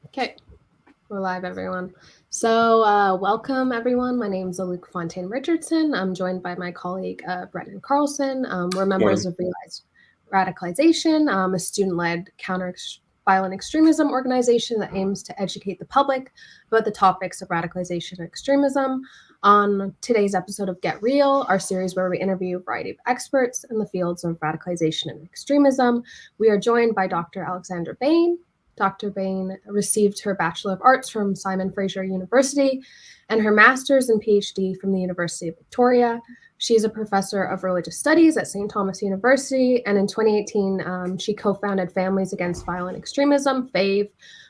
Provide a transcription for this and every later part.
Okay, we're live, everyone. So, welcome, everyone. My name is Aluk Richardson. I'm joined by my colleague, Brennan Carlson. We're members of Realized Radicalization, a student-led counter-violent extremism organization that aims to educate the public about the topics of radicalization and extremism. On today's episode of Get Real, our series where we interview a variety of experts in the fields of radicalization and extremism, we are joined by Dr. Alexandra Bain. Dr. Bain received her Bachelor of Arts from Simon Fraser University and her Master's and PhD from the University of Victoria. She is a professor of religious studies at St. Thomas University, and in 2018, she co-founded Families Against Violent Extremism, FAVE,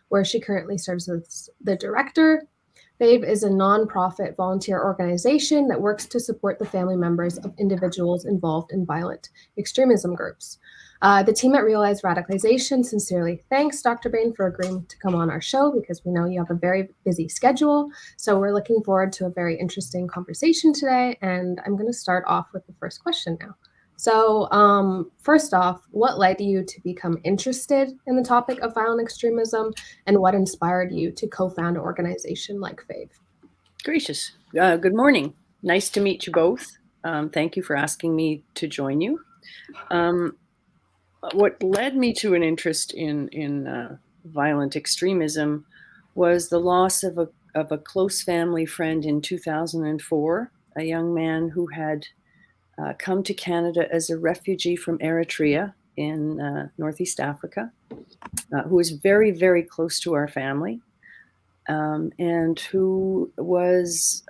where she currently serves as the director. FAVE is a nonprofit volunteer organization that works to support the family members of individuals involved in violent extremism groups. The team at Realized Radicalization sincerely thanks Dr. Bain for agreeing to come on our show because we know you have a very busy schedule. So we're looking forward to a very interesting conversation today. And I'm going to start off with the first question now. So first off, what led you to become interested in the topic of violent extremism, and what inspired you to co-found an organization like FAVE? Gracious. Good morning. Nice to meet you both. Thank you for asking me to join you. What led me to an interest in violent extremism was the loss of a close family friend in 2004, a young man who had come to Canada as a refugee from Eritrea in Northeast Africa, who was very, very close to our family, and who was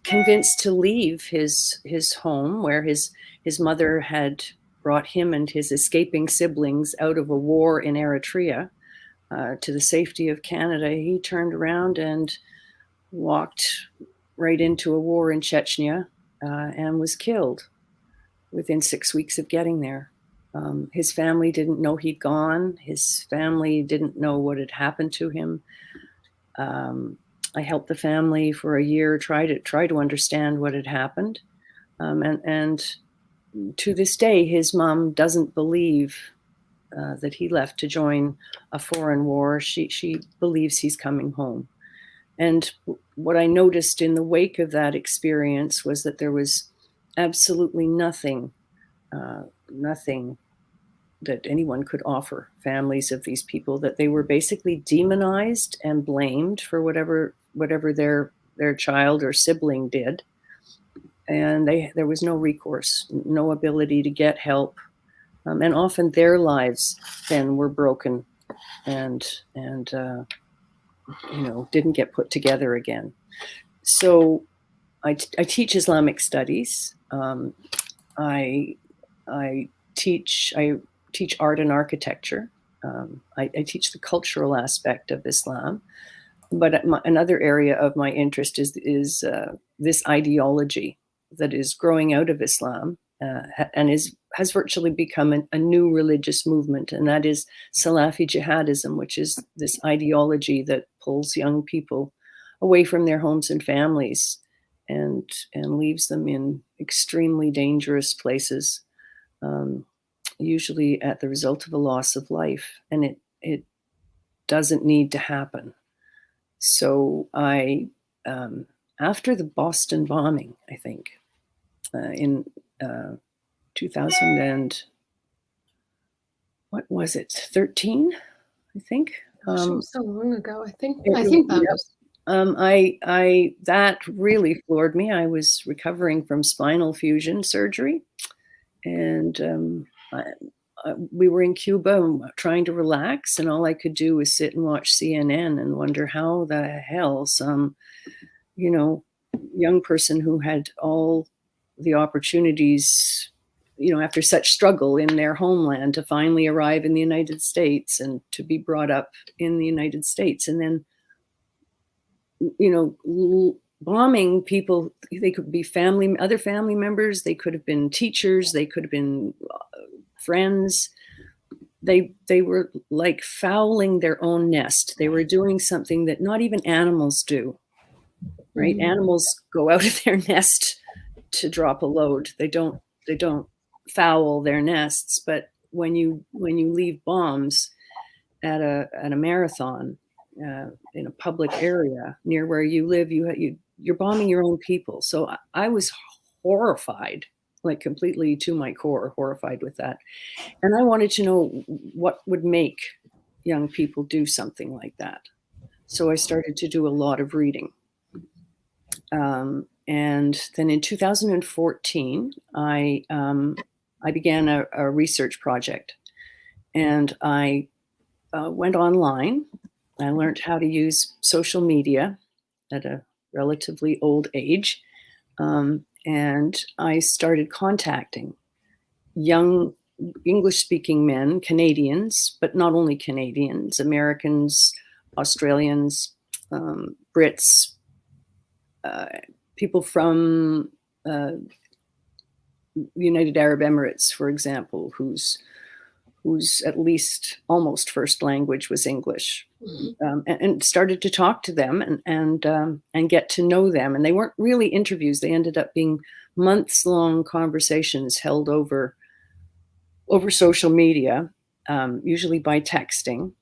convinced to leave his home where his mother had brought him and his escaping siblings out of a war in Eritrea to the safety of Canada. He turned around and walked right into a war in Chechnya and was killed within 6 weeks of getting there. His family didn't know he'd gone. His family didn't know what had happened to him. I helped the family for a year, try to understand what had happened. And to this day, his mom doesn't believe that he left to join a foreign war. She believes he's coming home. And what I noticed in the wake of that experience was that there was absolutely nothing that anyone could offer families of these people, that they were basically demonized and blamed for whatever their child or sibling did. And there was no recourse, no ability to get help. And often their lives then were broken and didn't get put together again. So I teach Islamic studies. I teach art and architecture. I teach the cultural aspect of Islam. But another area of my interest is this ideology that is growing out of Islam and has virtually become a new religious movement, and that is Salafi jihadism, which is this ideology that pulls young people away from their homes and families and leaves them in extremely dangerous places, usually at the result of a loss of life, and it doesn't need to happen. So I, after the Boston bombing, I think, in 2000 and, what was it, 13, I think. So long ago, I think that was. That really floored me. I was recovering from spinal fusion surgery, and we were in Cuba trying to relax, and all I could do was sit and watch CNN and wonder how the hell some, young person who had all the opportunities, after such struggle in their homeland, to finally arrive in the United States and to be brought up in the United States, and then, bombing people. They could be other family members, they could have been teachers, they could have been friends. They were like fouling their own nest. They were doing something that not even animals do, right? Mm-hmm. Animals go out of their nest to drop a load. They don't foul their nests. But when you leave bombs at a marathon, in a public area near where you live, you're bombing your own people. So I was horrified, like completely to my core, horrified with that. And I wanted to know what would make young people do something like that. So I started to do a lot of reading. And then in 2014, I began a research project, and I went online. I learned how to use social media at a relatively old age, and I started contacting young English-speaking men, Canadians, but not only Canadians, Americans, Australians, Brits, people from United Arab Emirates, for example, whose at least almost first language was English, and started to talk to them and get to know them. And they weren't really interviews; they ended up being months-long conversations held over social media, usually by texting.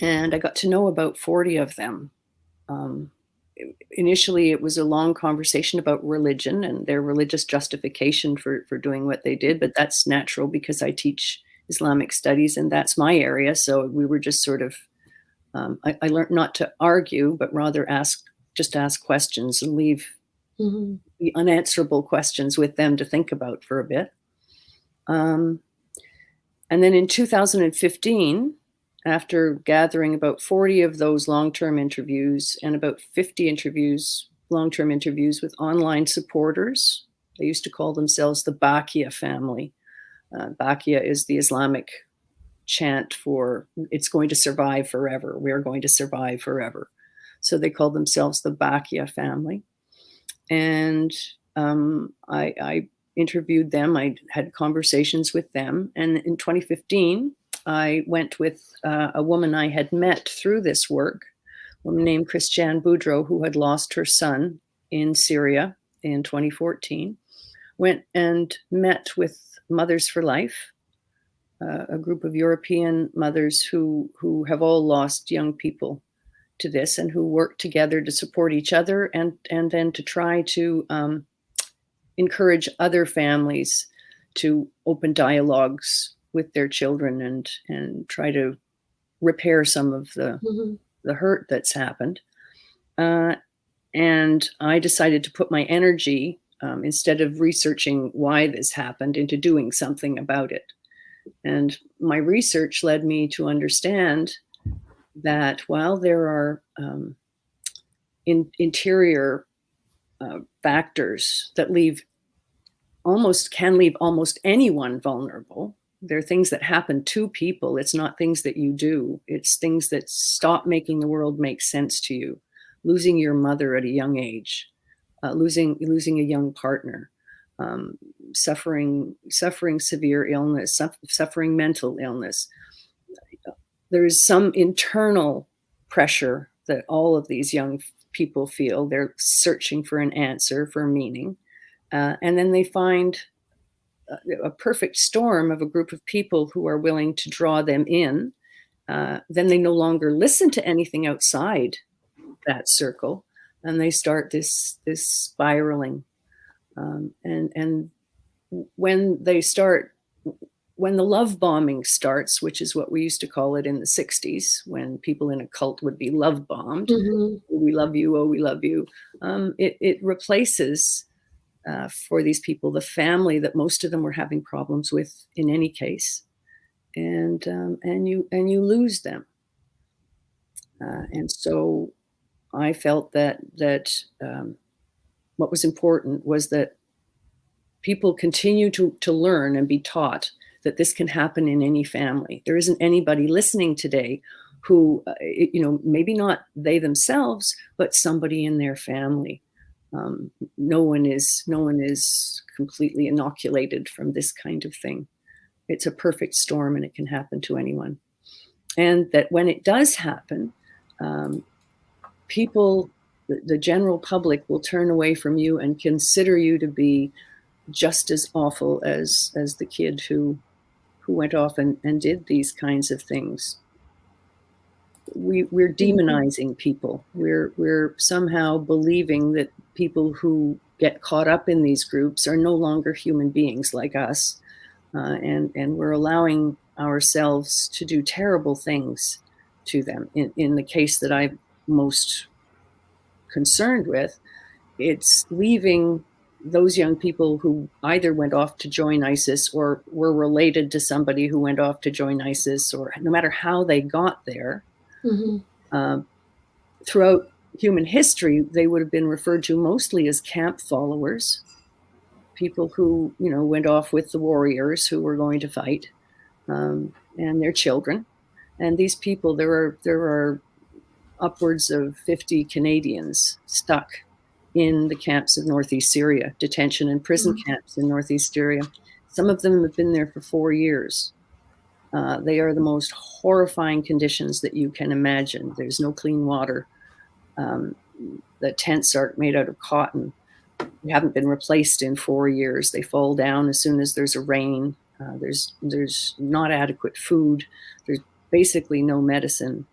And I got to know about 40 of them. Initially, it was a long conversation about religion and their religious justification for doing what they did, but that's natural because I teach Islamic studies and that's my area. So we were just sort of, I learned not to argue, but rather ask questions and leave the unanswerable questions with them to think about for a bit. And then in 2015, after gathering about 40 of those long-term interviews and about 50 long-term interviews with online supporters, they used to call themselves the Bakia family. Bakia is the Islamic chant for it's going to survive forever. We're going to survive forever. So they called themselves the Bakia family. And I interviewed them. I had conversations with them. And in 2015, I went with a woman I had met through this work, a woman named Christiane Boudreau, who had lost her son in Syria in 2014, went and met with Mothers for Life, a group of European mothers who have all lost young people to this and who work together to support each other and then to try to encourage other families to open dialogues with their children and try to repair some of the hurt that's happened. And I decided to put my energy, instead of researching why this happened, into doing something about it. And my research led me to understand that while there are interior factors that can leave almost anyone vulnerable, there are things that happen to people. It's not things that you do. It's things that stop making the world make sense to you. Losing your mother at a young age, losing a young partner, suffering severe illness, suffering mental illness. There is some internal pressure that all of these young people feel. They're searching for an answer, for meaning. And then they find a perfect storm of a group of people who are willing to draw them in. Then they no longer listen to anything outside that circle, and they start this spiraling. And when the love bombing starts, which is what we used to call it in the 60s, when people in a cult would be love bombed, we love you, oh, we love you. It replaces, for these people, the family that most of them were having problems with in any case, and you lose them. And so I felt that what was important was that people continue to learn and be taught that this can happen in any family. There isn't anybody listening today who, maybe not they themselves, but somebody in their family. No one is completely inoculated from this kind of thing. It's a perfect storm and it can happen to anyone. And that when it does happen, people, the general public, will turn away from you and consider you to be just as awful as the kid who went off and did these kinds of things. we're demonizing people. We're somehow believing that people who get caught up in these groups are no longer human beings like us, and we're allowing ourselves to do terrible things to them. In the case that I'm most concerned with, it's leaving those young people who either went off to join ISIS or were related to somebody who went off to join ISIS, or no matter how they got there. Throughout human history, they would have been referred to mostly as camp followers, people who, went off with the warriors who were going to fight, and their children. And these people, there are upwards of 50 Canadians stuck in the camps of Northeast Syria, detention and prison camps in Northeast Syria. Some of them have been there for 4 years. They are the most horrifying conditions that you can imagine. There's no clean water. The tents are made out of cotton. They haven't been replaced in 4 years. They fall down as soon as there's a rain. There's not adequate food. There's basically no medicine.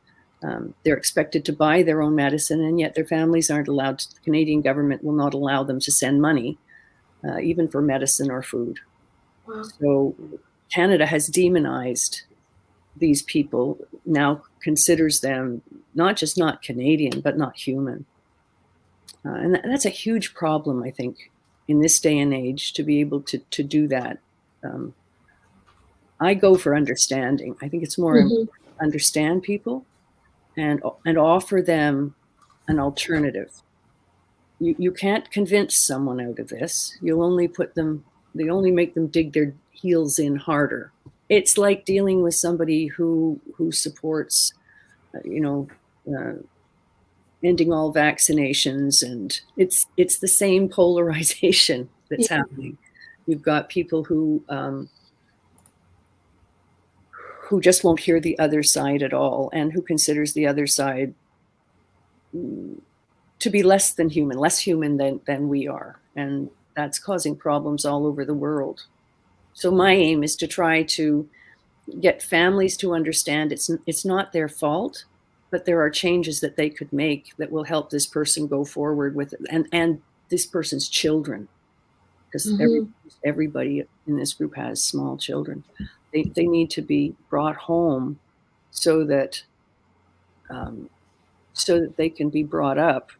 They're expected to buy their own medicine, and yet their families aren't allowed to. The Canadian government will not allow them to send money, even for medicine or food. Wow. So Canada has demonized these people, now considers them not just not Canadian, but not human. And that's a huge problem, I think, in this day and age, to be able to do that. I go for understanding. I think it's more important to understand people and offer them an alternative. You can't convince someone out of this. You'll only make them dig their heels in harder. It's like dealing with somebody who supports, ending all vaccinations, and it's the same polarization that's happening. You've got people who just won't hear the other side at all, and who considers the other side to be less human than we are. And that's causing problems all over the world. So my aim is to try to get families to understand it's not their fault, but there are changes that they could make that will help this person go forward with it, and this person's children, because everybody in this group has small children. They need to be brought home so that they can be brought up,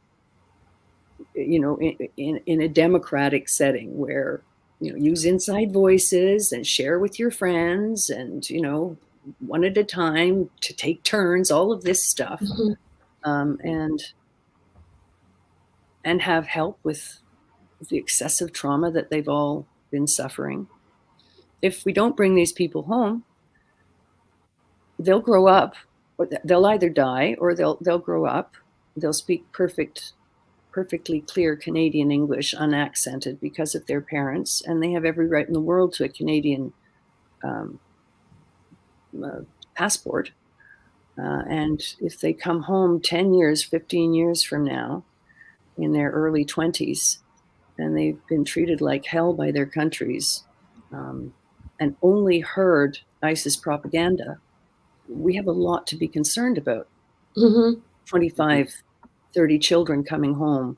in a democratic setting where, use inside voices and share with your friends, and, one at a time, to take turns, all of this stuff, and have help with the excessive trauma that they've all been suffering. If we don't bring these people home, they'll grow up, or they'll either die, or they'll grow up, they'll speak perfectly clear Canadian English, unaccented, because of their parents, and they have every right in the world to a Canadian passport. And if they come home 10 years, 15 years from now, in their early 20s, and they've been treated like hell by their countries, and only heard ISIS propaganda, we have a lot to be concerned about. 25, 30 children coming home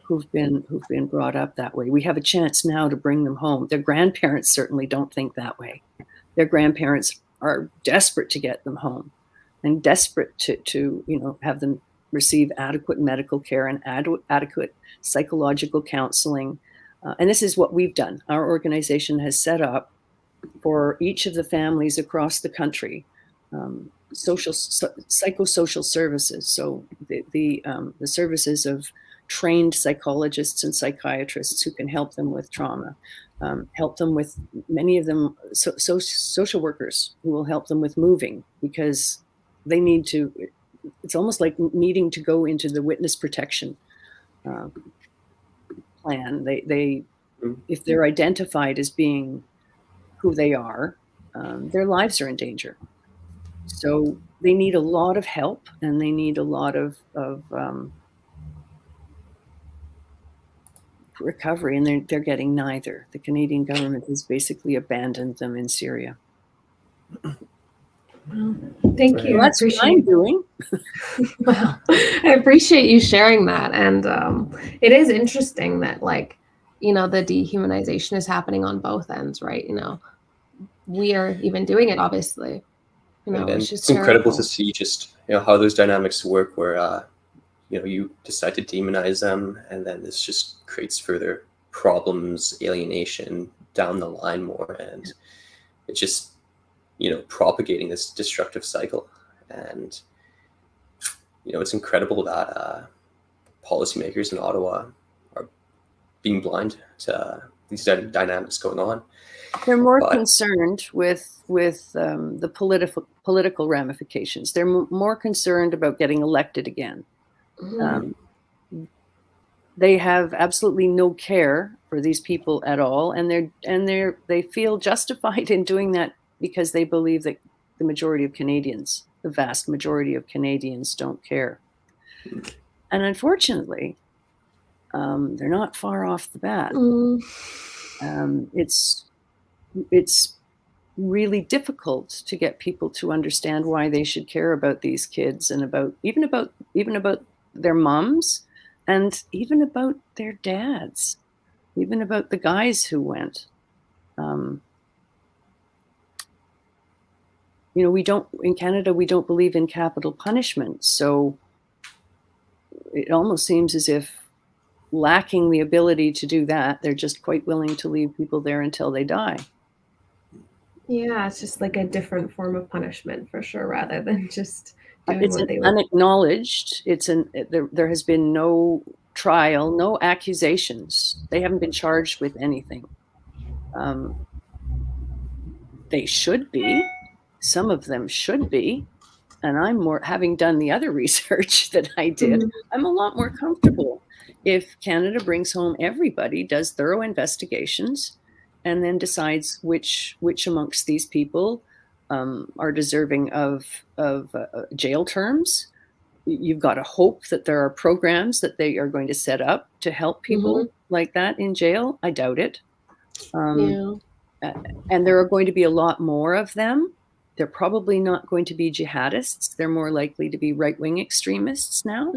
who've been brought up that way. We have a chance now to bring them home. Their grandparents certainly don't think that way. Their grandparents are desperate to get them home, and desperate to have them receive adequate medical care and adequate psychological counseling. And this is what we've done. Our organization has set up for each of the families across the country psychosocial services. So the services of trained psychologists and psychiatrists who can help them with trauma, help them with, many of them, social workers who will help them with moving, because they need to. It's almost like needing to go into the witness protection plan. They if they're identified as being who they are, their lives are in danger. So they need a lot of help, and they need a lot of recovery, and they're getting neither. The Canadian government has basically abandoned them in Syria. Well, thank you. Well, that's what I'm doing. Well, I appreciate you sharing that. And it is interesting that, like, the dehumanization is happening on both ends, right? We are even doing it, obviously. And It's just it's incredible terrible. to see just how those dynamics work, where you decide to demonize them, and then this just creates further problems, alienation down the line more, and it's just propagating this destructive cycle. And it's incredible that policymakers in Ottawa are being blind to these dynamics going on. They're more concerned with the political ramifications. They're more concerned about getting elected again. They have absolutely no care for these people at all, and they feel justified in doing that because they believe that the majority of Canadians, the vast majority of Canadians, don't care. And unfortunately, they're not far off the bat. It's really difficult to get people to understand why they should care about these kids, and even about their moms, and even about their dads, even about the guys who went. In Canada, we don't believe in capital punishment. So it almost seems as if, lacking the ability to do that, they're just quite willing to leave people there until they die. Yeah, it's just like a different form of punishment, for sure, rather than just doing it's what they would. Unacknowledged. There has been no trial, no accusations. They haven't been charged with anything. They should be. Some of them should be. And having done the other research that I did, I'm a lot more comfortable if Canada brings home everybody, does thorough investigations, and then decides which amongst these people are deserving of jail terms. You've got to hope that there are programs that they are going to set up to help people like that in jail. I doubt it. And there are going to be a lot more of them. They're probably not going to be jihadists. They're more likely to be right-wing extremists now.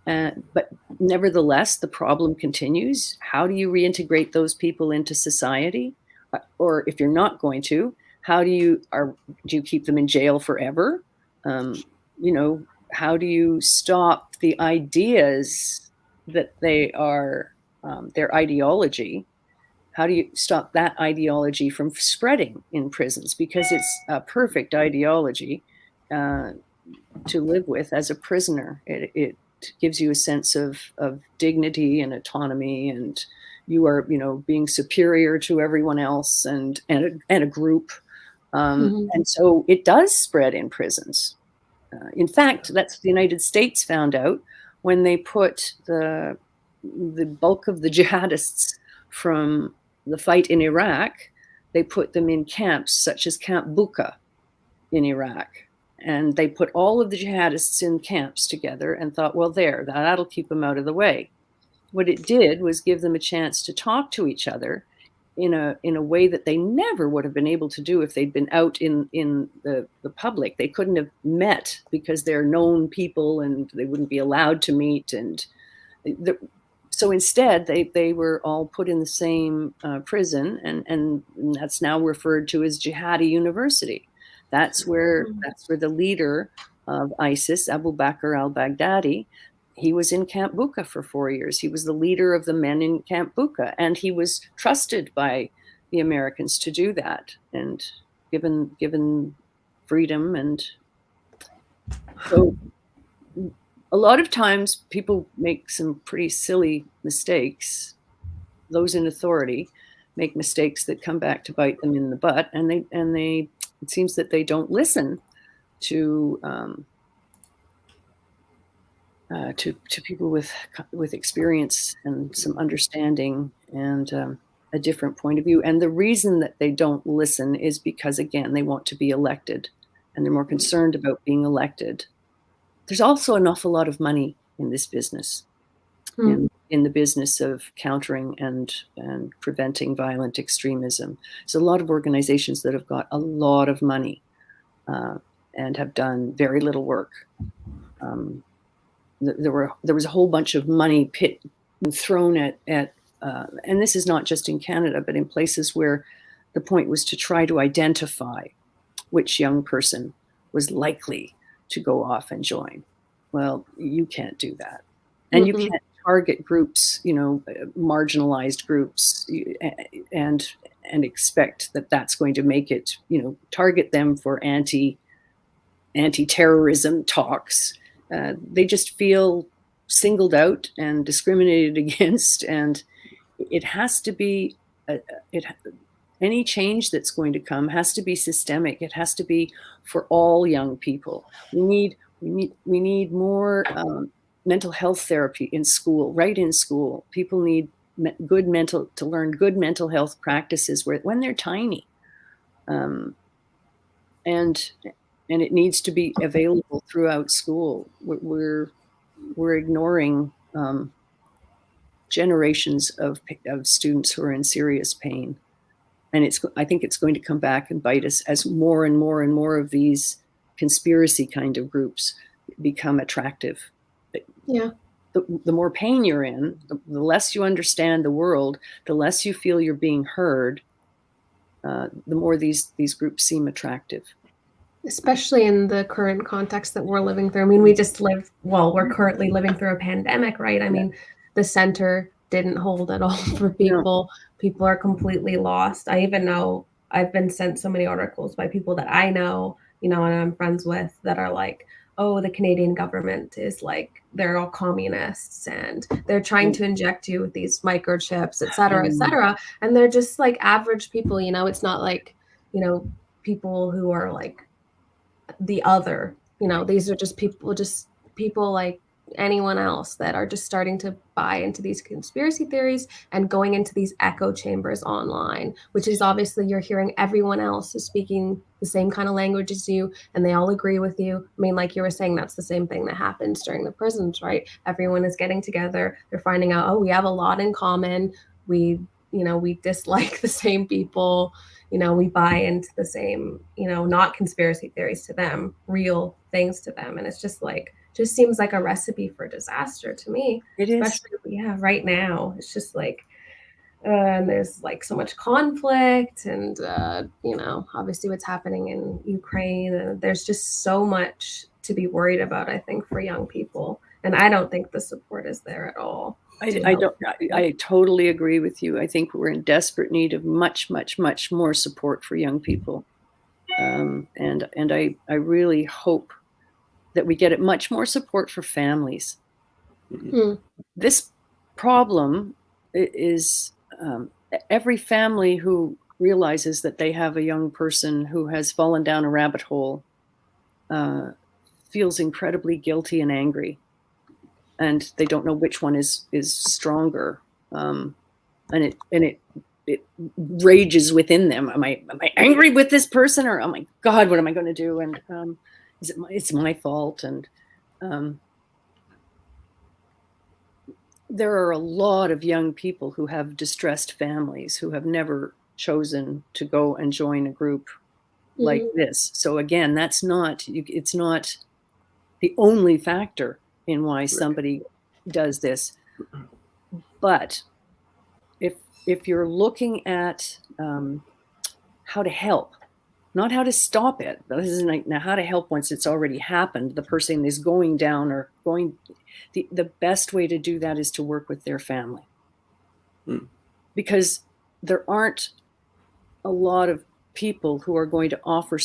But nevertheless, the problem continues. How do you reintegrate those people into society? Or if you're not going to, how do you keep them in jail forever? How do you stop the ideas that they are, their ideology? How do you stop that ideology from spreading in prisons? Because it's a perfect ideology to live with as a prisoner. It gives you a sense of dignity and autonomy, and you are, being superior to everyone else and a group. And so it does spread in prisons. In fact, that's what the United States found out when they put the bulk of the jihadists from the fight in Iraq. They put them in camps such as Camp Bucca in Iraq. And they put all of the jihadists in camps together and thought, well, that'll keep them out of the way. What it did was give them a chance to talk to each other in a way that they never would have been able to do if they'd been out in the public. They couldn't have met because they're known people and they wouldn't be allowed to meet. And so instead, they were all put in the same prison, and that's now referred to as Jihadi University. That's where the leader of ISIS, Abu Bakr al-Baghdadi, he was in Camp Bucca for 4 years. He was the leader of the men in Camp Bucca, and he was trusted by the Americans to do that and given freedom. And so a lot of times people make some pretty silly mistakes. Those in authority make mistakes that come back to bite them in the butt, and they it seems that they don't listen to people with experience and some understanding and a different point of view. And the reason that they don't listen is because, again, they want to be elected, and they're more concerned about being elected. There's also an awful lot of money in this business, in the business of countering and preventing violent extremism. There's a lot of organizations that have got a lot of money. and have done very little work. There was a whole bunch of money thrown at and this is not just in Canada, but in places where the point was to try to identify which young person was likely to go off and join. Well, you can't do that. And you can't target groups, marginalized groups, and expect that that's going to make it, target them for anti-terrorism talks. They just feel singled out and discriminated against, and it has to be any change that's going to come has to be systemic. It has to be for all young people. We need more mental health therapy in school, right in school. People need to learn good mental health practices when they're tiny, and it needs to be available throughout school. We're ignoring generations of students who are in serious pain. And I think it's going to come back and bite us as more and more and more of these conspiracy kind of groups become attractive. Yeah. The more pain you're in, the less you understand the world, the less you feel you're being heard, the more these groups seem attractive. Especially in the current context that we're living through. I mean, we're currently living through a pandemic, right? I mean, the center didn't hold at all for people. No. People are completely lost. I even know I've been sent so many articles by people that I know, and I'm friends with, that are like, oh, the Canadian government is like, they're all communists and they're trying to inject you with these microchips, et cetera, et cetera. And they're just like average people, it's not like, people who are like the other, these are just people like anyone else that are just starting to buy into these conspiracy theories and going into these echo chambers online, which is obviously you're hearing everyone else is speaking the same kind of language as you and they all agree with you. I mean, like you were saying, that's the same thing that happens during the prisons, right? Everyone is getting together. They're finding out, oh, we have a lot in common. We dislike the same people. We buy into the same, not conspiracy theories to them, real things to them. And it's just seems like a recipe for disaster to me. It is. Especially, right now. It's just like, and there's like so much conflict and, obviously what's happening in Ukraine. And there's just so much to be worried about, I think, for young people. And I don't think the support is there at all. I totally agree with you. I think we're in desperate need of much, much, much more support for young people. And I really hope that we get much more support for families. Mm-hmm. This problem is every family who realizes that they have a young person who has fallen down a rabbit hole feels incredibly guilty and angry. And they don't know which one is stronger, and it rages within them. Am I angry with this person, or oh my God, what am I going to do? And it's my fault. And there are a lot of young people who have distressed families who have never chosen to go and join a group like this. So again, it's not the only factor in why somebody does this. But if you're looking at how to help, not how to stop it, this is like now how to help once it's already happened, the person is going down or going, the best way to do that is to work with their family. Because there aren't a lot of people who are going to offer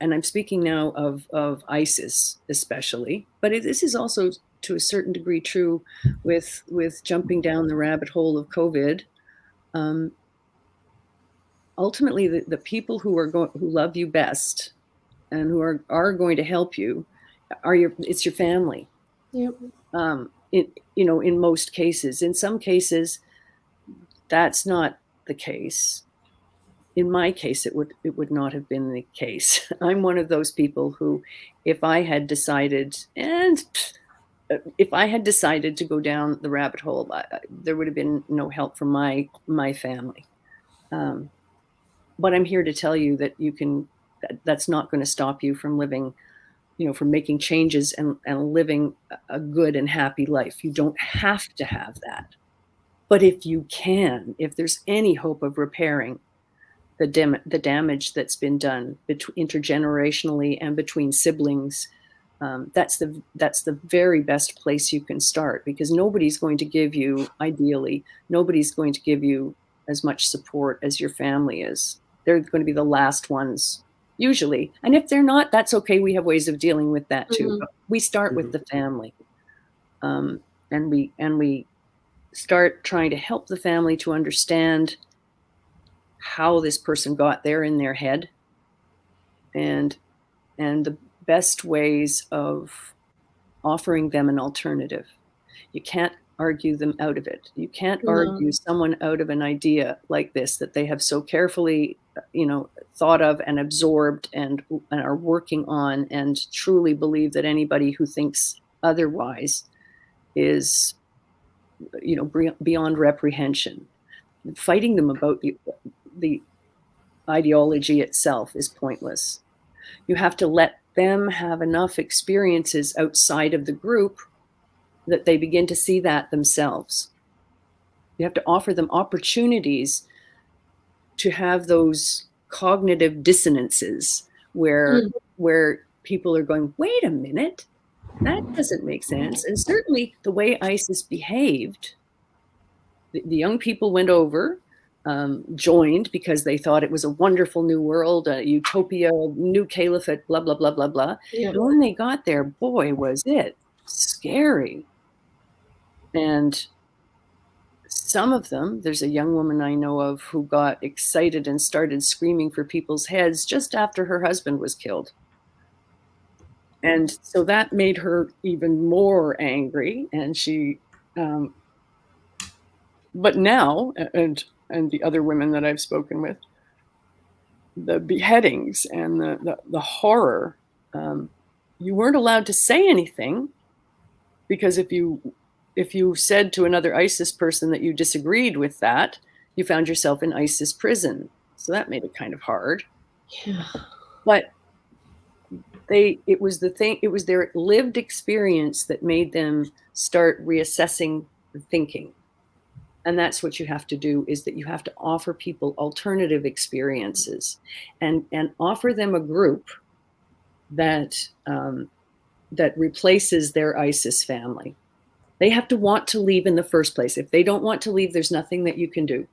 and I'm speaking now of ISIS especially, but this is also to a certain degree true with jumping down the rabbit hole of COVID. Ultimately, the people who love you best and who are going to help you it's your family. Yep. In most cases. In some cases, that's not the case. In my case, it would not have been the case. I'm one of those people who, if I had decided to go down the rabbit hole, there would have been no help from my family. But I'm here to tell you that that's not going to stop you from living, from making changes and living a good and happy life. You don't have to have that. But if you can, if there's any hope of repairing the damage that's been done intergenerationally and between siblings, that's the very best place you can start, because nobody's going to give you, ideally, nobody's going to give you as much support as your family is. They're going to be the last ones, usually. And if they're not, that's okay. We have ways of dealing with that too. Mm-hmm. But we start with the family, and we start trying to help the family to understand how this person got there in their head, and the best ways of offering them an alternative. You can't argue them out of it. You can't argue someone out of an idea like this that they have so carefully, thought of and absorbed and are working on, and truly believe that anybody who thinks otherwise is, beyond reprehension. Fighting them about the ideology itself is pointless. You have to let them have enough experiences outside of the group that they begin to see that themselves. You have to offer them opportunities to have those cognitive dissonances where people are going, wait a minute, that doesn't make sense. And certainly the way ISIS behaved, the young people went over, joined because they thought it was a wonderful new world, a utopia, new caliphate, blah, blah, blah, blah, blah. Yeah. And when they got there, boy, was it scary. And some of them, there's a young woman I know of who got excited and started screaming for people's heads just after her husband was killed. And so that made her even more angry. And she, but now, and the other women that I've spoken with, the beheadings and the horror, you weren't allowed to say anything, because if you said to another ISIS person that you disagreed with that, you found yourself in ISIS prison. So that made it kind of hard. Yeah. But it was their lived experience that made them start reassessing the thinking. And that's what you have to do, is that you have to offer people alternative experiences and offer them a group that replaces their ISIS family. They have to want to leave in the first place. If they don't want to leave, there's nothing that you can do.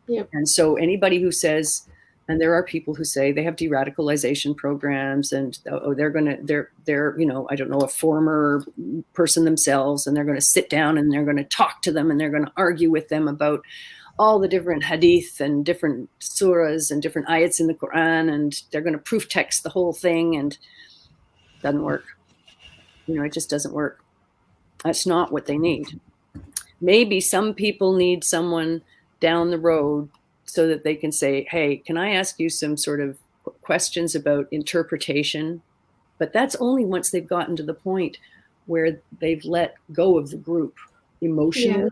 Yep. And so anybody who says, and there are people who say they have de-radicalization programs, and they're I don't know, a former person themselves, and they're going to sit down and they're going to talk to them and they're going to argue with them about all the different hadith and different surahs and different ayats in the Quran, and they're going to proof text the whole thing, and it doesn't work. It just doesn't work. That's not what they need. Maybe some people need someone down the road so that they can say, hey, can I ask you some sort of questions about interpretation? But that's only once they've gotten to the point where they've let go of the group emotionally,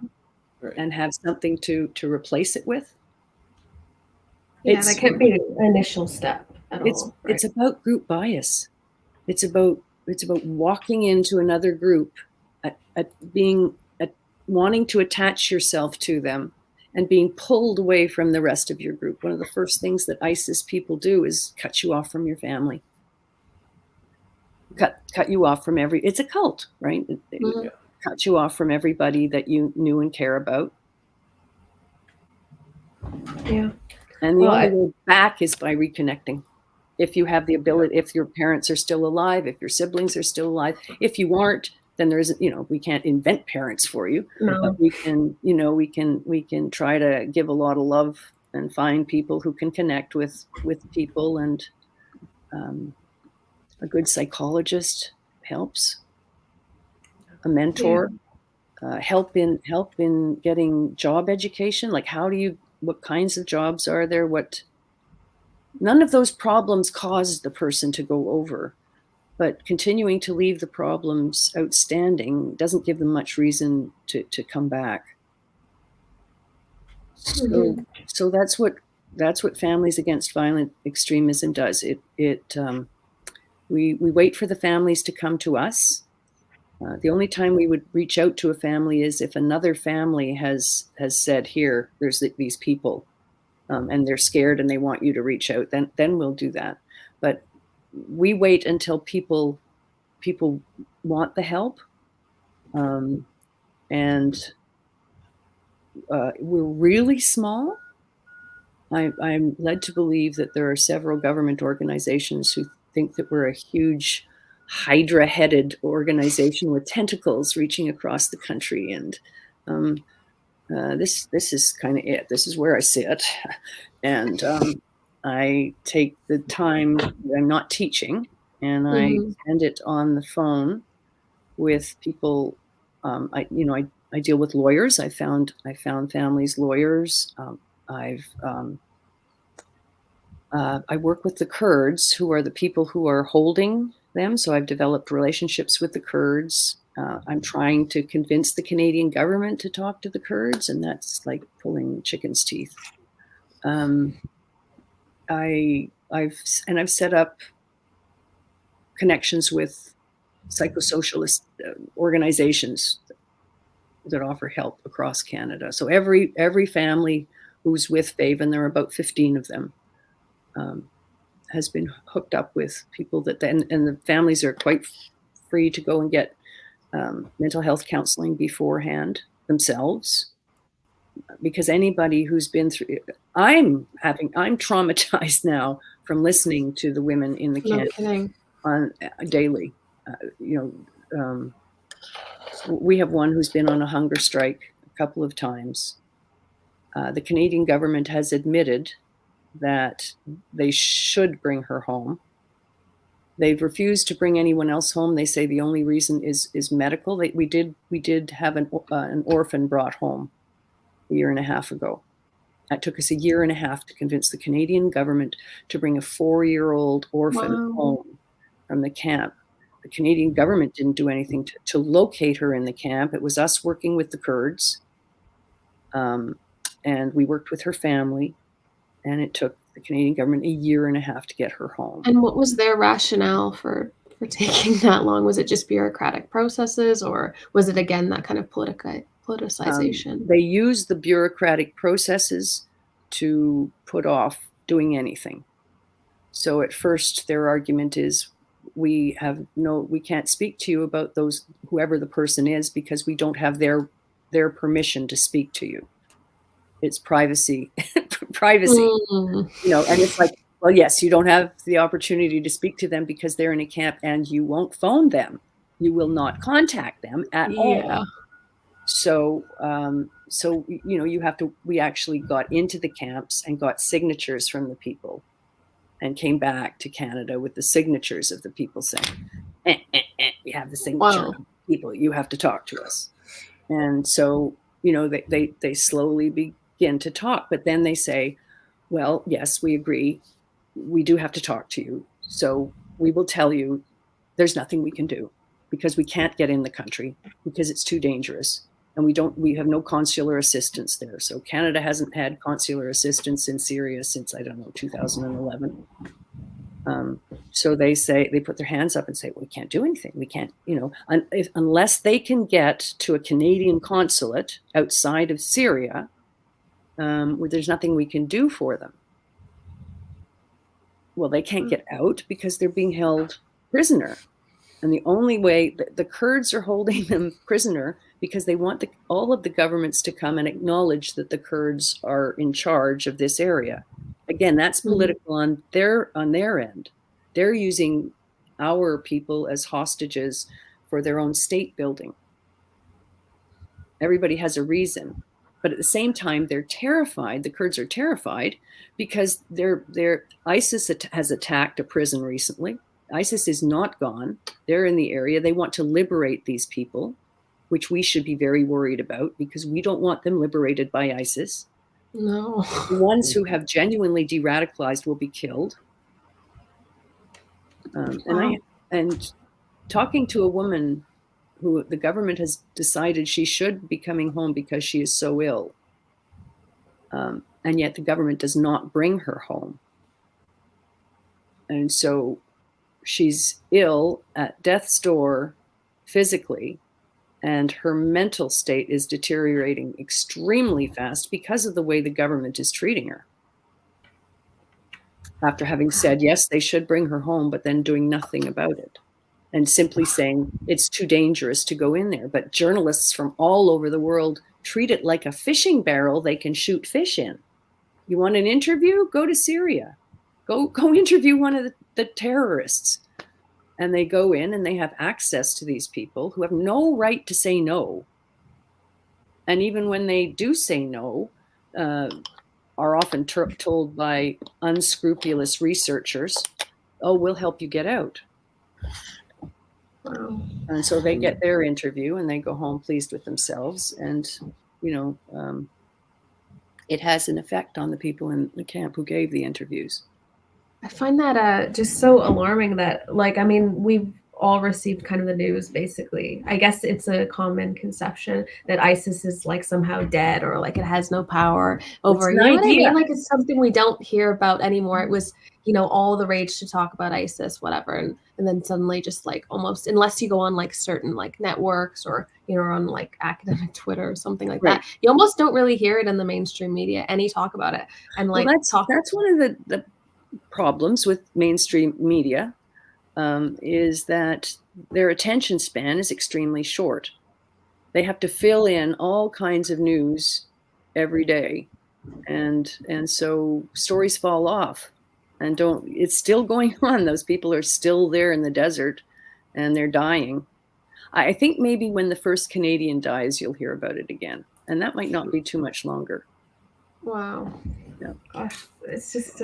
and have something to replace it with. Yeah, that can't be an initial step at all. Right? It's about group bias. It's about walking into another group, wanting to attach yourself to them, and being pulled away from the rest of your group. One of the first things that ISIS people do is cut you off from your family. Cut you off from it's a cult, right? Mm-hmm. Cut you off from everybody that you knew and care about. Yeah. And the only way back is by reconnecting. If you have the ability, if your parents are still alive, if your siblings are still alive. If you aren't, then there's, we can't invent parents for you. No. But we can try to give a lot of love and find people who can connect with people, and a good psychologist helps. A mentor, help in getting job education. Like, what kinds of jobs are there? None of those problems caused the person to go over. But continuing to leave the problems outstanding doesn't give them much reason to come back. So that's what that's what Families Against Violent Extremism does. We wait for the families to come to us. The only time we would reach out to a family is if another family has said, here, there's these people, and they're scared and they want you to reach out. Then we'll do that. But we wait until people want the help, and we're really small. I'm led to believe that there are several government organizations who think that we're a huge hydra-headed organization with tentacles reaching across the country, and this is kind of it. This is where I sit, and I take the time. I'm not teaching, and I spend it on the phone with people. I deal with lawyers. I found families lawyers. I work with the Kurds, who are the people who are holding them. So I've developed relationships with the Kurds. I'm trying to convince the Canadian government to talk to the Kurds, and that's like pulling chicken's teeth. I've set up connections with psychosocialist organizations that offer help across Canada. So every family who's with FAVE, and there are about 15 of them, has been hooked up with people and the families are quite free to go and get mental health counseling beforehand themselves, because anybody who's been through, I'm traumatized now from listening to the women in the camp on daily. We have one who's been on a hunger strike a couple of times. The Canadian government has admitted that they should bring her home. They've refused to bring anyone else home. They say the only reason is medical. We did have an orphan brought home a year and a half ago. It took us a year and a half to convince the Canadian government to bring a 4-year-old orphan home from the camp. The Canadian government didn't do anything to locate her in the camp. It was us working with the Kurds, and we worked with her family. And it took the Canadian government a year and a half to get her home. And what was their rationale for taking that long? Was it just bureaucratic processes, or was it, again, that kind of politicization? They use the bureaucratic processes to put off doing anything. So at first, their argument is, we can't speak to you about whoever the person is, because we don't have their permission to speak to you. It's privacy, and it's like, well, yes, you don't have the opportunity to speak to them because they're in a camp, and you won't phone them. You will not contact them at all. So, we actually got into the camps and got signatures from the people, and came back to Canada with the signatures of the people saying, we have the signature of people, you have to talk to us. And so, they slowly begin to talk, but then they say, well, yes, we agree. We do have to talk to you. So we will tell you there's nothing we can do, because we can't get in the country because it's too dangerous. And we have no consular assistance there. So Canada hasn't had consular assistance in Syria since, 2011. So they put their hands up and say, we can't do anything. We can't, unless they can get to a Canadian consulate outside of Syria, where there's nothing we can do for them. Well, they can't get out because they're being held prisoner. And the only way the Kurds are holding them prisoner because they want all of the governments to come and acknowledge that the Kurds are in charge of this area. Again, that's political on their end. They're using our people as hostages for their own state building. Everybody has a reason. But at the same time, they're terrified. The Kurds are terrified because ISIS has attacked a prison recently. ISIS is not gone. They're in the area. They want to liberate these people, which we should be very worried about, because we don't want them liberated by ISIS. No. The ones who have genuinely de-radicalized will be killed. And talking to a woman who the government has decided she should be coming home because she is so ill. and yet the government does not bring her home. And so she's ill at death's door physically, and her mental state is deteriorating extremely fast because of the way the government is treating her. After having said, yes, they should bring her home, but then doing nothing about it and simply saying it's too dangerous to go in there. But journalists from all over the world treat it like a fishing barrel they can shoot fish in. You want an interview? Go to Syria. Go interview one of the terrorists. And they go in and they have access to these people who have no right to say no. And even when they do say no, are often told by unscrupulous researchers, oh, we'll help you get out. Wow. And so they get their interview and they go home pleased with themselves. And, it has an effect on the people in the camp who gave the interviews. I find that just so alarming that, we've all received kind of the news, basically. I guess it's a common conception that ISIS is like somehow dead or like it has no power over. It's You know what I idea. mean? Like it's something we don't hear about anymore. It was, all the rage to talk about ISIS, whatever. And then suddenly just like almost, unless you go on like certain like networks or, on like academic Twitter or something like that, you almost don't really hear it in the mainstream media, any talk about it. And like, that's one of the problems with mainstream media. Is that their attention span is extremely short. They have to fill in all kinds of news every day, and so stories fall off and it's still going on. Those people are still there in the desert and they're dying. I think maybe when the first Canadian dies, you'll hear about it again, and that might not be too much longer. Wow. Yeah. Gosh, it's just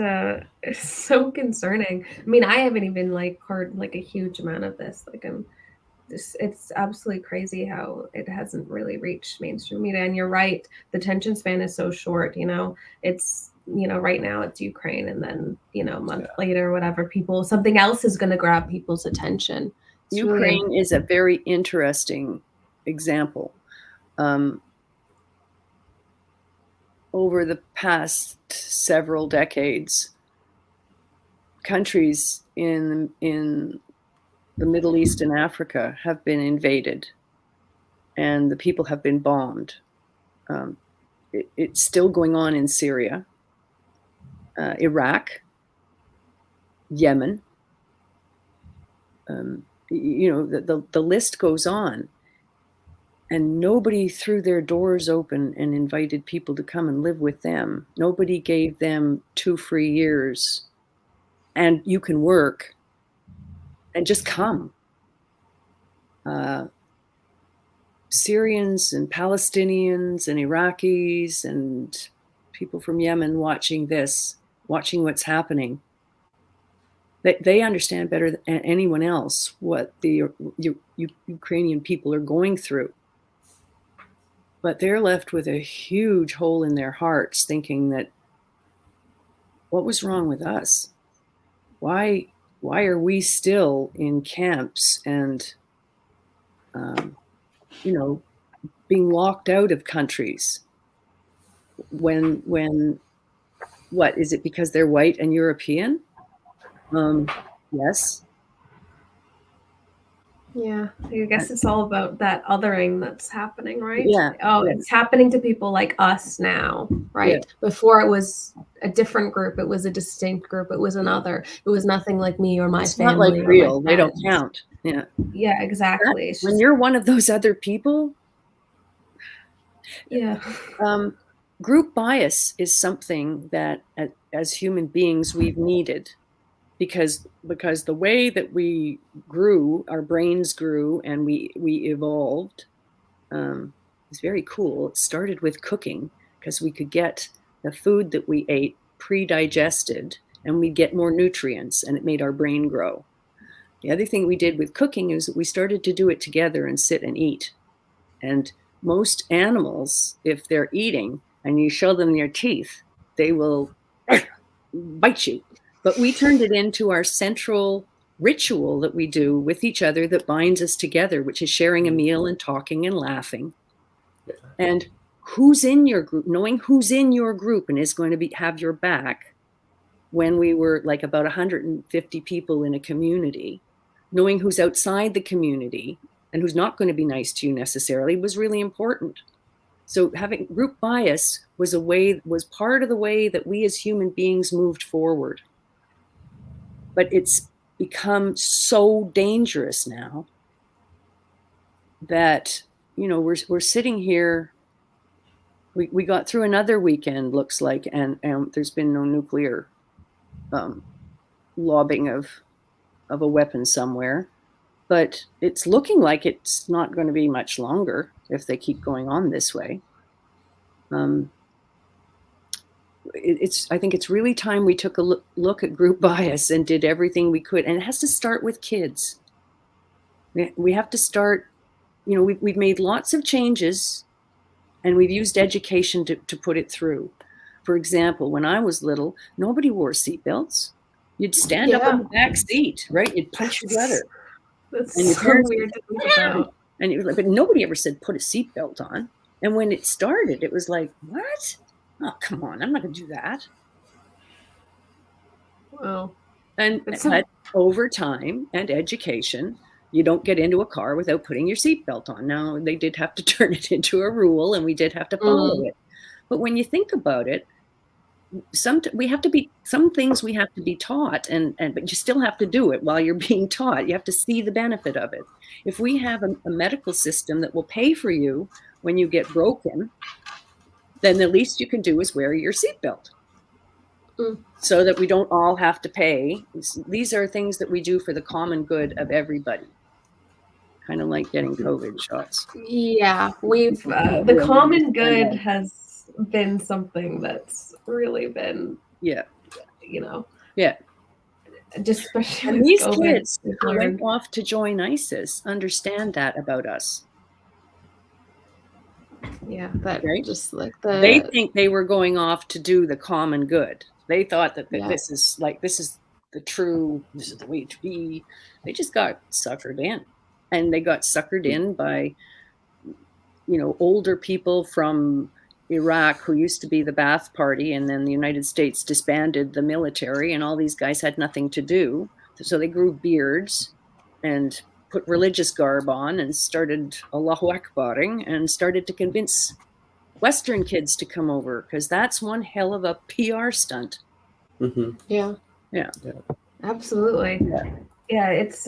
it's so concerning. I mean, I haven't even like heard like a huge amount of this. Like it's absolutely crazy how it hasn't really reached mainstream media. And you're right, the attention span is so short. It's right now it's Ukraine, and then a month later, whatever, something else is going to grab people's attention. It's Ukraine is a very interesting example. Over the past several decades, countries in the Middle East and Africa have been invaded, and the people have been bombed. It's still going on in Syria, Iraq, Yemen. The list goes on. And nobody threw their doors open and invited people to come and live with them. Nobody gave them 2 free years and you can work and just come. Syrians and Palestinians and Iraqis and people from Yemen watching what's happening. They understand better than anyone else what the Ukrainian people are going through. But they're left with a huge hole in their hearts, thinking that, what was wrong with us? Why are we still in camps and, being locked out of countries? When what is it? Because they're white and European? Yes. Yeah, I guess it's all about that othering that's happening, right? Yeah. It's happening to people like us now, right? Yeah. Before it was a different group, it was a distinct group, it was another. It was nothing like me or my family. Not like real. They don't count. Yeah. Yeah, exactly. When you're one of those other people. Yeah. Group bias is something that as human beings we've needed. Because the way that we grew, our brains grew, and we evolved, is very cool. It started with cooking, because we could get the food that we ate pre-digested, and we'd get more nutrients, and it made our brain grow. The other thing we did with cooking is that we started to do it together and sit and eat. And most animals, if they're eating and you show them their teeth, they will bite you. But we turned it into our central ritual that we do with each other that binds us together, which is sharing a meal and talking and laughing. Yeah. And who's in your group, knowing who's in your group and is going to have your back when we were like about 150 people in a community, knowing who's outside the community and who's not going to be nice to you necessarily was really important. So having group bias was part of the way that we as human beings moved forward. But it's become so dangerous now that, we're sitting here. We got through another weekend, looks like, and there's been no nuclear lobbing of a weapon somewhere. But it's looking like it's not going to be much longer if they keep going on this way. I think it's really time we took a look at group bias and did everything we could. And it has to start with kids. We have to start, we've made lots of changes and we've used education to put it through. For example, when I was little, nobody wore seatbelts. You'd stand up on the back seat, right? You'd punch your brother. That's and so weird to think about. And it was like, but nobody ever said put a seatbelt on. And when it started, it was like, what? Oh, come on, I'm not going to do that. Wow. But over time and education, you don't get into a car without putting your seatbelt on. Now, they did have to turn it into a rule, and we did have to follow it. But when you think about it, some things we have to be taught, but you still have to do it while you're being taught. You have to see the benefit of it. If we have a medical system that will pay for you when you get broken, then the least you can do is wear your seatbelt, so that we don't all have to pay. These are things that we do for the common good of everybody. Kind of like getting COVID shots. Yeah, we've the common good has been something that's really been, just especially and these COVID, kids who went off to join ISIS understand that about us. Yeah, but right? Just like they think they were going off to do the common good. They thought that this is the way to be. They just got suckered in, and they got suckered in by, older people from Iraq who used to be the Ba'ath Party, and then the United States disbanded the military, and all these guys had nothing to do. So they grew beards and put religious garb on and started Allahu Akbaring and started to convince Western kids to come over, because that's one hell of a PR stunt. Mm-hmm. Yeah, absolutely. Yeah, it's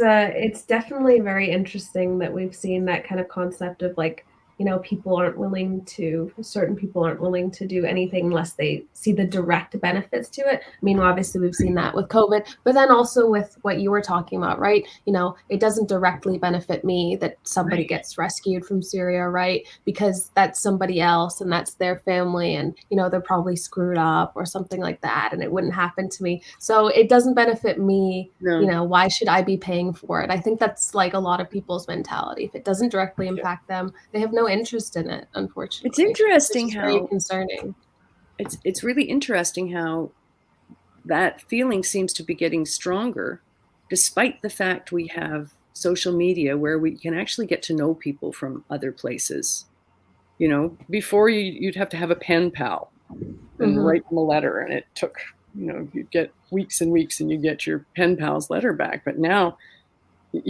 definitely very interesting that we've seen that kind of concept of like, certain people aren't willing to do anything unless they see the direct benefits to it. I mean, obviously we've seen that with COVID, but then also with what you were talking about, right? It doesn't directly benefit me that somebody gets rescued from Syria, right? Because that's somebody else and that's their family, and, they're probably screwed up or something like that, and it wouldn't happen to me. So it doesn't benefit me. No. Why should I be paying for it? I think that's like a lot of people's mentality. If it doesn't directly impact them, they have no interest in it, unfortunately. It's interesting very concerning. It's really interesting how that feeling seems to be getting stronger, despite the fact we have social media where we can actually get to know people from other places. Before you'd have to have a pen pal and write them a letter, and it took, you'd get weeks and weeks and you get your pen pal's letter back. But now, we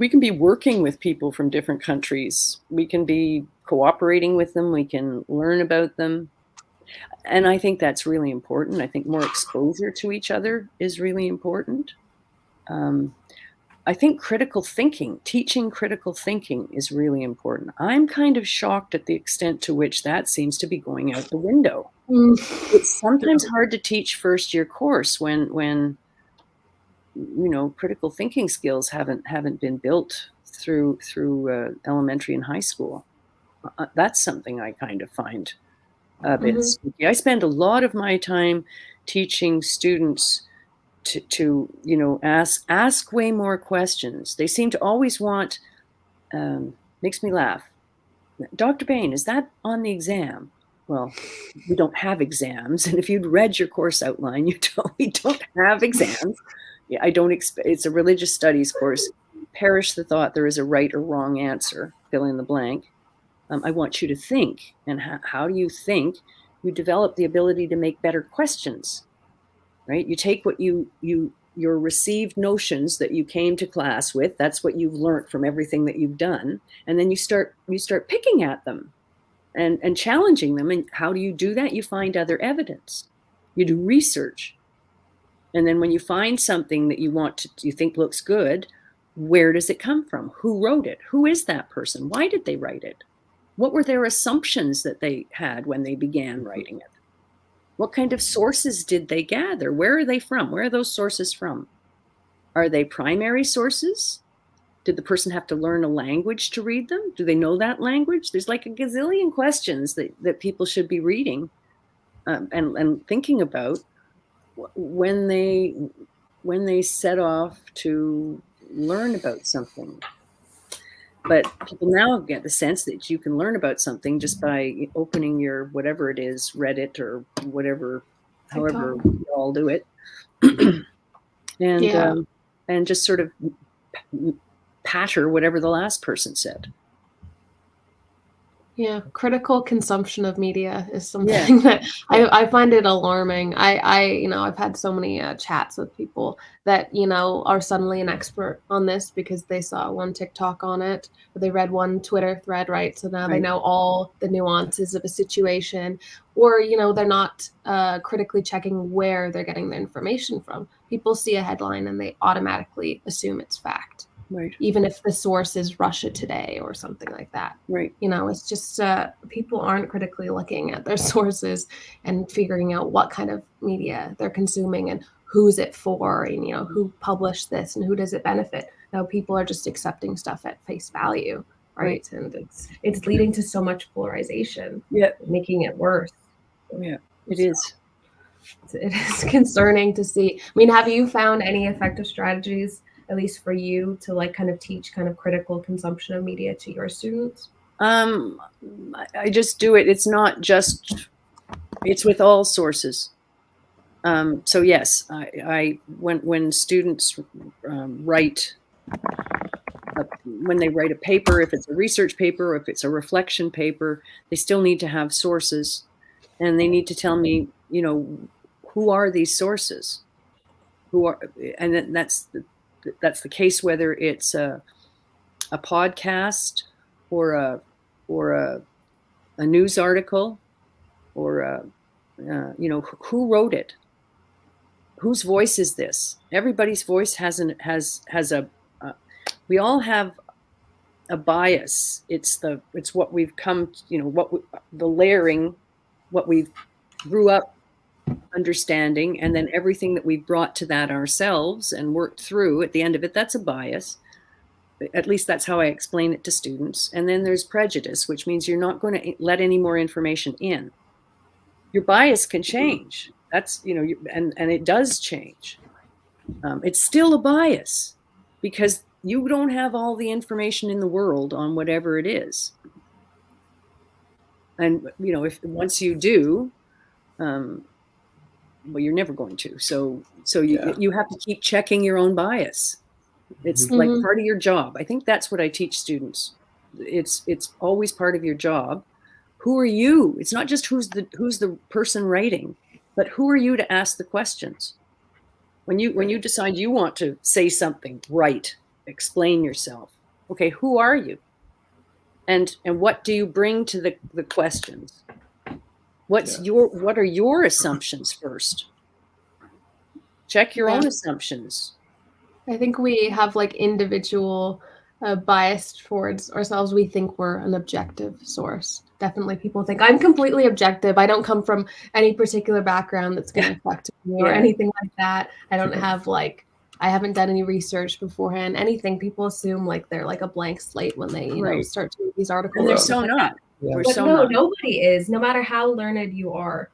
can be working with people from different countries. We can be cooperating with them. We can learn about them. And I think that's really important. I think more exposure to each other is really important. I think teaching critical thinking is really important. I'm kind of shocked at the extent to which that seems to be going out the window. It's sometimes hard to teach first-year course when critical thinking skills haven't been built through elementary and high school. That's something I kind of find a bit spooky. I spend a lot of my time teaching students to ask way more questions. They seem to always want, makes me laugh. Dr. Bain, is that on the exam? Well, we don't have exams, and if you'd read your course outline, we don't have exams. Yeah, I don't expect. It's a religious studies course. Perish the thought there is a right or wrong answer. Fill in the blank. I want you to think. And how do you think? You develop the ability to make better questions, right? You take what your received notions that you came to class with, that's what you've learned from everything that you've done, and then you start picking at them and challenging them. And how do you do that? You find other evidence. You do research. And then when you find something that you think looks good, where does it come from? Who wrote it? Who is that person? Why did they write it? What were their assumptions that they had when they began writing it? What kind of sources did they gather? Where are they from? Where are those sources from? Are they primary sources? Did the person have to learn a language to read them? Do they know that language? There's like a gazillion questions that people should be reading and thinking about when they set off to learn about something. But people now get the sense that you can learn about something just by opening your whatever it is, Reddit or whatever, however you all do it, and just sort of patter whatever the last person said. Yeah, critical consumption of media is something that I find it alarming. I've had so many chats with people that, are suddenly an expert on this because they saw one TikTok on it, or they read one Twitter thread, right? So now they know all the nuances of a situation, or, they're not critically checking where they're getting the information from. People see a headline and they automatically assume it's fact. Right. Even if the source is Russia Today or something like that. Right. It's just people aren't critically looking at their sources and figuring out what kind of media they're consuming and who's it for, and who published this and who does it benefit. Now people are just accepting stuff at face value, right? And it's leading to so much polarization. Yeah, making it worse. Yeah, it is. It is concerning to see. I mean, have you found any effective strategies, at least for you, to kind of teach kind of critical consumption of media to your students? I just do it. It's not just, it's with all sources. So yes, when students write, when they write a paper, if it's a research paper, or if it's a reflection paper, they still need to have sources, and they need to tell me, who are these sources? And that's the case whether it's a podcast or a news article, or who wrote it? Whose voice is this? Everybody's voice has a we all have a bias. It's what we've come, the layering, what we grew up understanding, and then everything that we've brought to that ourselves and worked through. At the end of it, that's a bias. At least that's how I explain it to students. And then there's prejudice, which means you're not going to let any more information in. Your bias can change. That's, and it does change. It's still a bias because you don't have all the information in the world on whatever it is. And, if once you do, well, you're never going to. So you have to keep checking your own bias. It's like part of your job. I think that's what I teach students. It's always part of your job. Who are you? It's not just who's the person writing, but who are you to ask the questions? When you decide you want to say something, write, explain yourself. Okay, who are you? And what do you bring to the questions? What are your assumptions first? Check your own assumptions. I think we have individual bias towards ourselves. We think we're an objective source. Definitely people think I'm completely objective. I don't come from any particular background that's going to affect me or anything like that. I don't have I haven't done any research beforehand. Anything, people assume they're a blank slate when they start to read these articles. And they're so not. Yeah. But no, nobody is. No matter how learned you are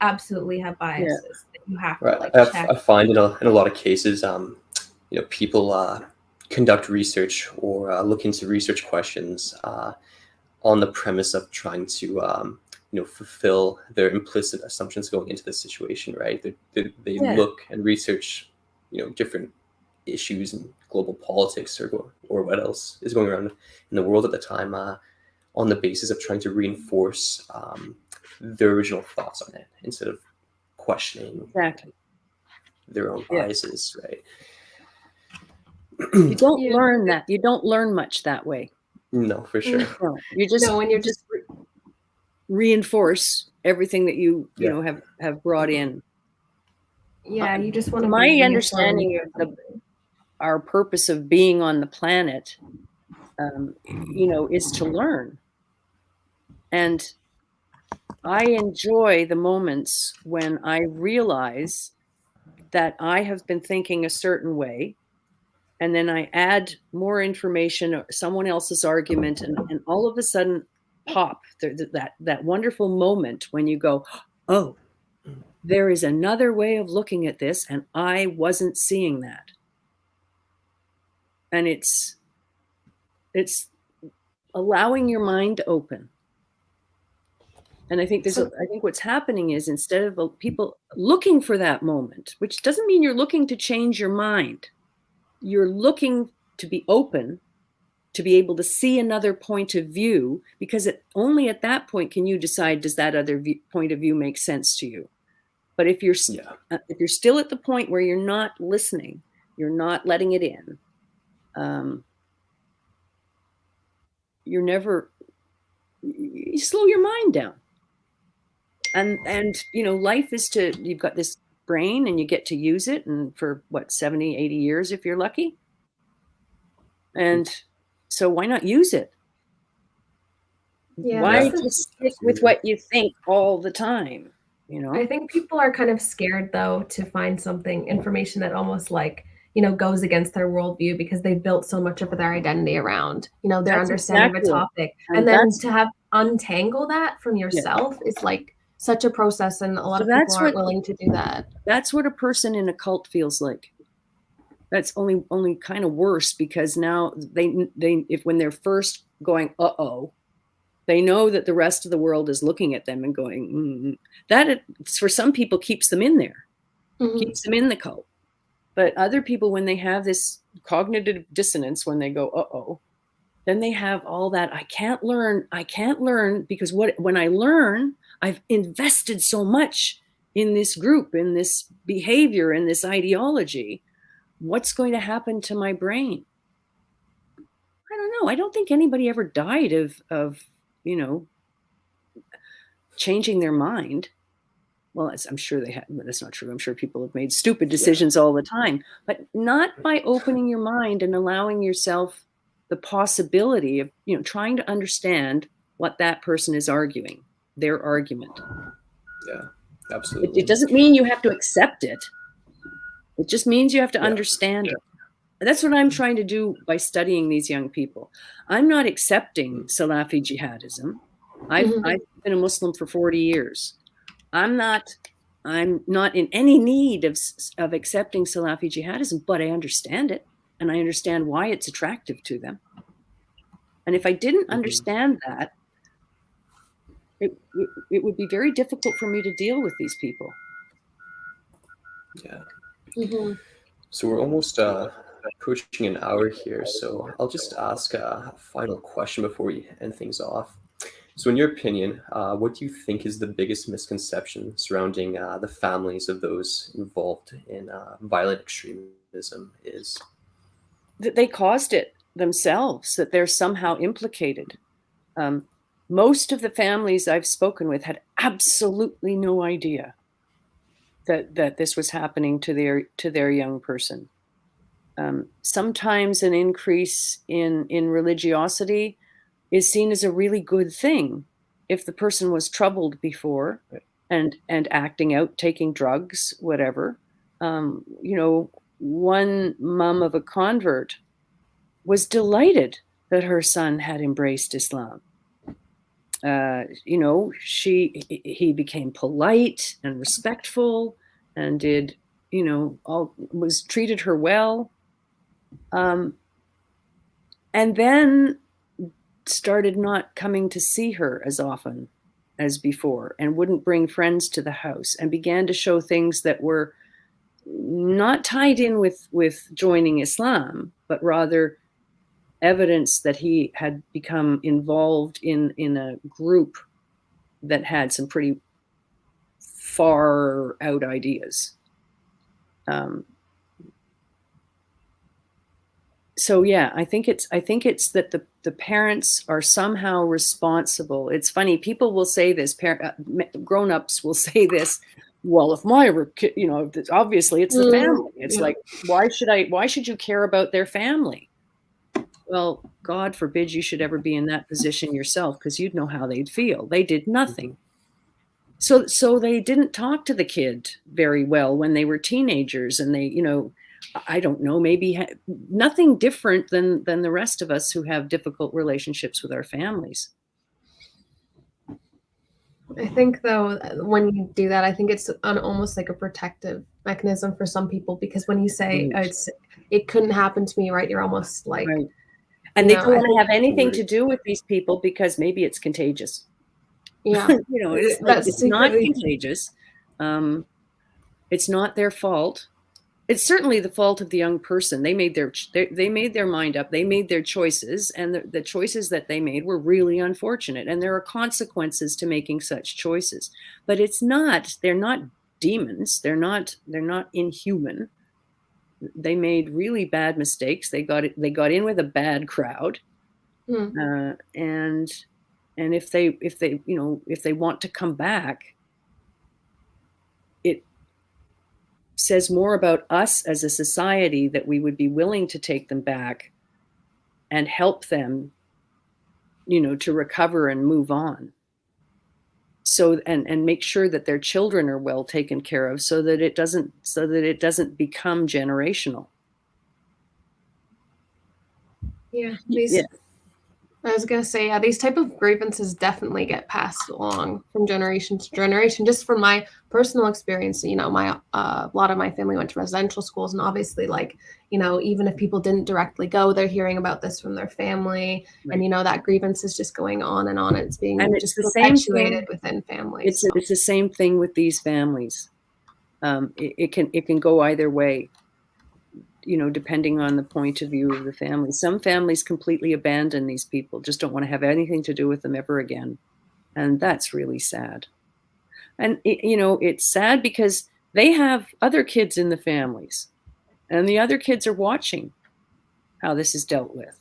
absolutely have biases that you have to check. I find in a lot of cases, people conduct research or look into research questions on the premise of trying to fulfill their implicit assumptions going into the situation, right? They look and research different issues in global politics or what else is going around in the world at the time, on the basis of trying to reinforce their original thoughts on it instead of questioning their own biases, right? You don't learn that. You don't learn much that way. No, for sure. No, you just when you're just reinforce everything that you know have brought in. Yeah, you just want to. My understanding of our purpose of being on the planet, is to learn. And I enjoy the moments when I realize that I have been thinking a certain way, and then I add more information or someone else's argument, and all of a sudden pop that wonderful moment when you go, oh, there is another way of looking at this, and I wasn't seeing that. And it's allowing your mind to open. And I think I think what's happening is, instead of people looking for that moment, which doesn't mean you're looking to change your mind, you're looking to be open, to be able to see another point of view, because only at that point can you decide, does that other point of view make sense to you? But if you're still at the point where you're not listening, you're not letting it in, you slow your mind down. And life is you've got this brain, and you get to use it, and for 70, 80 years if you're lucky. And so why not use it? Why just stick with what you think all the time? I think people are kind of scared, though, to find information that almost goes against their worldview, because they've built so much of their identity around, their understanding of a topic. And then to untangle that from yourself is such a process, and a lot of people aren't willing to do that. That's what a person in a cult feels like. That's only kind of worse, because now when they're first going, they know that the rest of the world is looking at them and going, that for some people keeps them in there, keeps them in the cult. But other people, when they have this cognitive dissonance, when they go, then they have all that, I can't learn, because when I learn, I've invested so much in this group, in this behavior, in this ideology. What's going to happen to my brain? I don't know. I don't think anybody ever died of changing their mind. Well, I'm sure they have, but that's not true. I'm sure people have made stupid decisions all the time, but not by opening your mind and allowing yourself the possibility of, trying to understand what that person is arguing, their argument. Yeah, absolutely. It doesn't mean you have to accept it. It just means you have to understand it. And that's what I'm trying to do by studying these young people. I'm not accepting Salafi jihadism. I've been a Muslim for 40 years. I'm not in any need of accepting Salafi jihadism, but I understand it, and I understand why it's attractive to them. And if I didn't understand that, it would be very difficult for me to deal with these people. Yeah. So we're almost approaching an hour here, so I'll just ask a final question before we end things off. So in your opinion, what do you think is the biggest misconception surrounding the families of those involved in violent extremism is? That they caused it themselves, that they're somehow implicated. Most of the families I've spoken with had absolutely no idea that this was happening to their young person. Sometimes an increase in religiosity is seen as a really good thing if the person was troubled before and acting out, taking drugs, whatever. One mom of a convert was delighted that her son had embraced Islam. He became polite and respectful and was treated her well. And then started not coming to see her as often as before, and wouldn't bring friends to the house, and began to show things that were not tied in with joining Islam, but rather evidence that he had become involved in a group that had some pretty far out ideas. So yeah, I think it's that the parents are somehow responsible. It's funny, people will say this, grown-ups will say this, well, if my, obviously it's the family. It's like, why should you care about their family? Well, God forbid you should ever be in that position yourself, because you'd know how they'd feel. They did nothing. So they didn't talk to the kid very well when they were teenagers, and they, I don't know, maybe nothing different than the rest of us who have difficult relationships with our families. I think, though, when you do that, I think it's almost like a protective mechanism for some people, because when you say it couldn't happen to me, right, you're almost like, right. And they don't want to have anything to do with these people because maybe it's contagious. Yeah, it's not contagious. It's not their fault. It's certainly the fault of the young person. They made their mind up. They made their choices, and the choices that they made were really unfortunate. And there are consequences to making such choices. But they're not demons. They're not inhuman. They made really bad mistakes. They got in with a bad crowd, and if they want to come back, it says more about us as a society that we would be willing to take them back and help them, to recover and move on. So, and make sure that their children are well taken care of, so that it doesn't become generational. Yeah. I was going to say, these type of grievances definitely get passed along from generation to generation. Just from my personal experience, a lot of my family went to residential schools, and obviously, even if people didn't directly go, they're hearing about this from their family, right. And that grievance is just going on and on. It's being just perpetuated within families. It's the same thing with these families. It can go either way. Depending on the point of view of the family. Some families completely abandon these people, just don't want to have anything to do with them ever again. And that's really sad. And, it's sad because they have other kids in the families, and the other kids are watching how this is dealt with.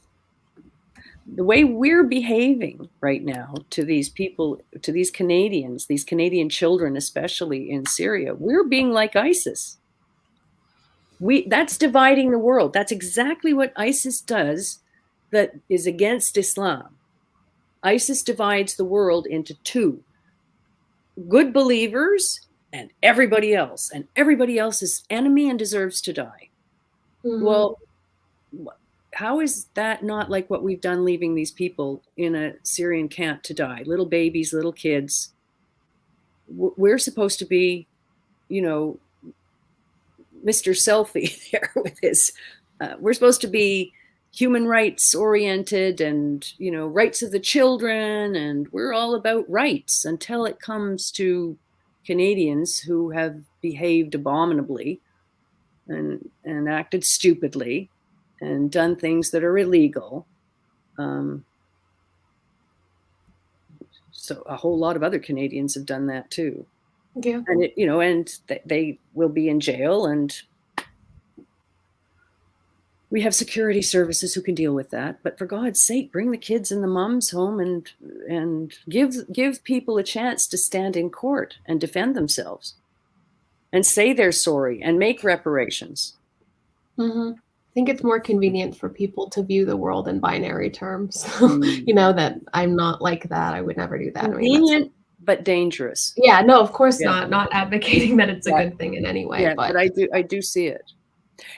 The way we're behaving right now to these people, to these Canadians, these Canadian children, especially in Syria, we're being like ISIS. That's dividing the world. That's exactly what ISIS does that is against Islam. ISIS divides the world into two: good believers and everybody else. And everybody else is enemy and deserves to die. Mm-hmm. Well, how is that not like what we've done, leaving these people in a Syrian camp to die? Little babies, little kids. We're supposed to be, Mr. Selfie there with his, we're supposed to be human rights oriented and, rights of the children. And we're all about rights until it comes to Canadians who have behaved abominably and acted stupidly and done things that are illegal. So a whole lot of other Canadians have done that too. Yeah. And and they will be in jail, and we have security services who can deal with that. But for God's sake, bring the kids and the moms home and give people a chance to stand in court and defend themselves and say they're sorry and make reparations. Mm-hmm. I think it's more convenient for people to view the world in binary terms. That I'm not like that. I would never do that. Convenient, but dangerous. Yeah, no, of course not. Not advocating that it's a good thing in any way. Yeah, but I do see it.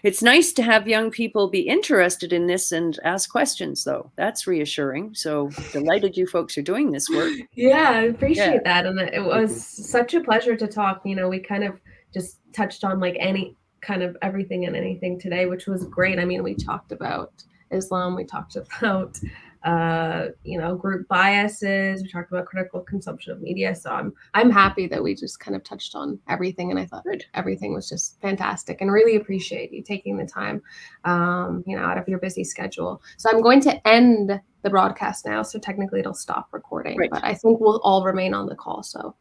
It's nice to have young people be interested in this and ask questions, though. That's reassuring. So delighted you folks are doing this work. Yeah, I appreciate that. And it was such a pleasure to talk. We kind of just touched on any kind of everything and anything today, which was great. I mean, we talked about Islam, we talked about group biases. We talked about critical consumption of media. So I'm happy that we just kind of touched on everything, and I thought everything was just fantastic, and really appreciate you taking the time, out of your busy schedule. So I'm going to end the broadcast now. So technically it'll stop recording, but I think we'll all remain on the call. So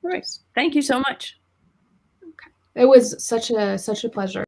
thank you so much. Okay. It was such a pleasure.